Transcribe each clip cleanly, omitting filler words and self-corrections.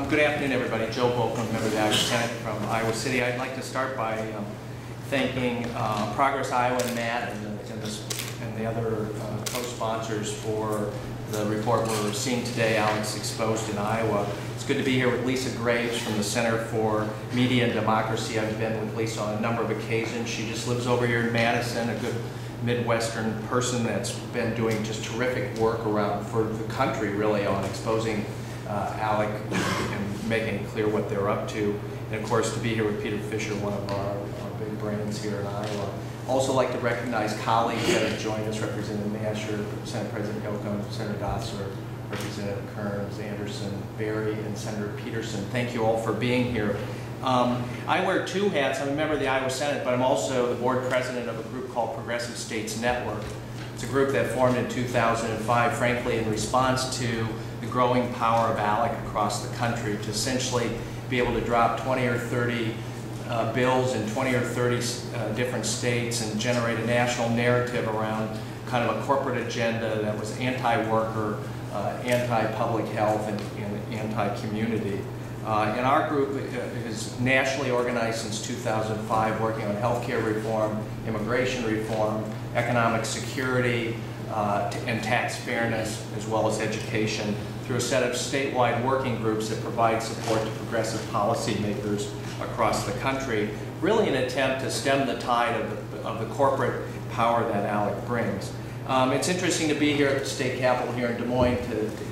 Good afternoon, everybody. Joe Bolkcom, member of the Iowa Senate from Iowa City. I'd like to start by thanking Progress Iowa and Matt and the other co-sponsors for the report we're seeing today, ALEC Exposed in Iowa. It's good to be here with Lisa Graves from the Center for Media and Democracy. I've been with Lisa on a number of occasions. She just lives over here in Madison, a good Midwestern person that's been doing just terrific work around for the country, really, on exposing ALEC and making it clear what they're up to. And of course, to be here with Peter Fisher, one of our big brains here in Iowa. Also like to recognize colleagues that have joined us, Representative Masher, Senate President Bolkcom, Senator Dotzer, Representative Kearns, Anderson, Berry, and Senator Peterson. Thank you all for being here. I wear two hats. I'm a member of the Iowa Senate, but I'm also the board president of a group called Progressive States Network. It's a group that formed in 2005, frankly, in response to the growing power of ALEC across the country to essentially be able to drop 20 or 30 bills in 20 or 30 different states and generate a national narrative around kind of a corporate agenda that was anti-worker, anti-public health, and anti-community. And our group is nationally organized since 2005, working on healthcare reform, immigration reform, economic security, and tax fairness, as well as education, through a set of statewide working groups that provide support to progressive policymakers across the country, really an attempt to stem the tide of the corporate power that ALEC brings. It's interesting to be here at the state capitol here in Des Moines.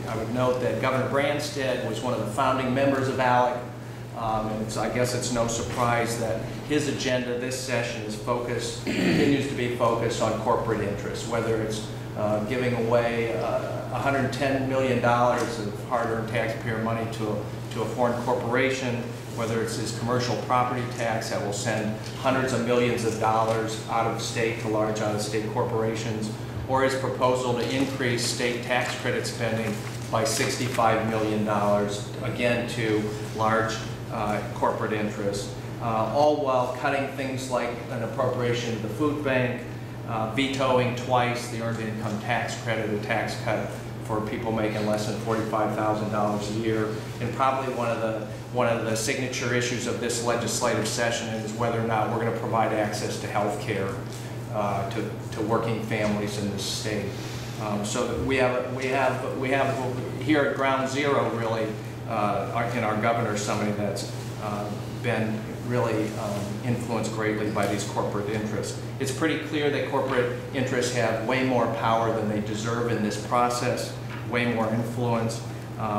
I would note that Governor Branstad was one of the founding members of ALEC, and I guess it's no surprise that his agenda this session is continues to be focused on corporate interests, whether it's giving away $110 million of hard-earned taxpayer money to a foreign corporation, whether it's his commercial property tax that will send hundreds of millions of dollars out of state to large out-of-state corporations, or his proposal to increase state tax credit spending by $65 million, again to large corporate interests, all while cutting things like an appropriation to the food bank, vetoing twice the earned income tax credit, a tax cut for people making less than $45,000 a year. And probably one of the signature issues of this legislative session is whether or not we're going to provide access to health care to working families in this state. So we have here at ground zero, really, in our governor's somebody that's been really influenced greatly by these corporate interests. It's pretty clear that corporate interests have way more power than they deserve in this process, way more influence.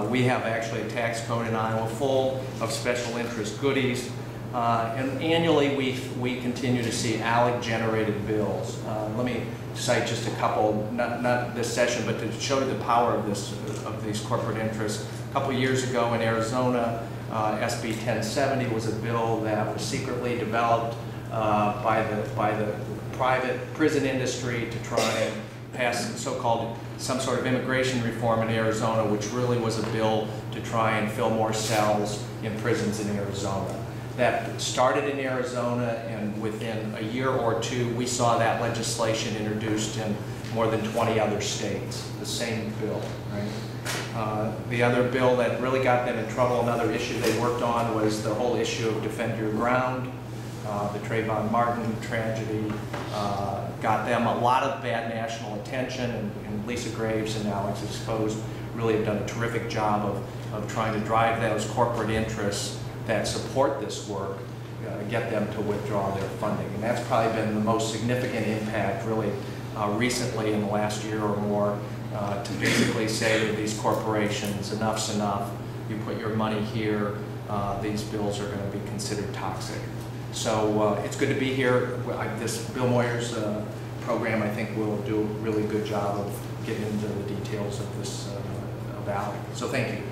We have actually a tax code in Iowa full of special interest goodies. And annually, we continue to see ALEC-generated bills. Let me cite just a couple, not this session, but to show you the power of these corporate interests. A couple years ago in Arizona, SB 1070 was a bill that was secretly developed by the private prison industry to try and pass some sort of immigration reform in Arizona, which really was a bill to try and fill more cells in prisons in Arizona. That started in Arizona, and within a year or two, we saw that legislation introduced in more than 20 other states, the same bill, right? The other bill that really got them in trouble, another issue they worked on, was the whole issue of Defend Your Ground. The Trayvon Martin tragedy got them a lot of bad national attention, and Lisa Graves and ALEC Exposed really have done a terrific job of trying to drive those corporate interests that support this work, get them to withdraw their funding. And that's probably been the most significant impact really recently in the last year or more, to basically say to these corporations, enough's enough, you put your money here, these bills are going to be considered toxic. So it's good to be here. This Bill Moyer's program, I think, will do a really good job of getting into the details of this, of ALEC. So thank you.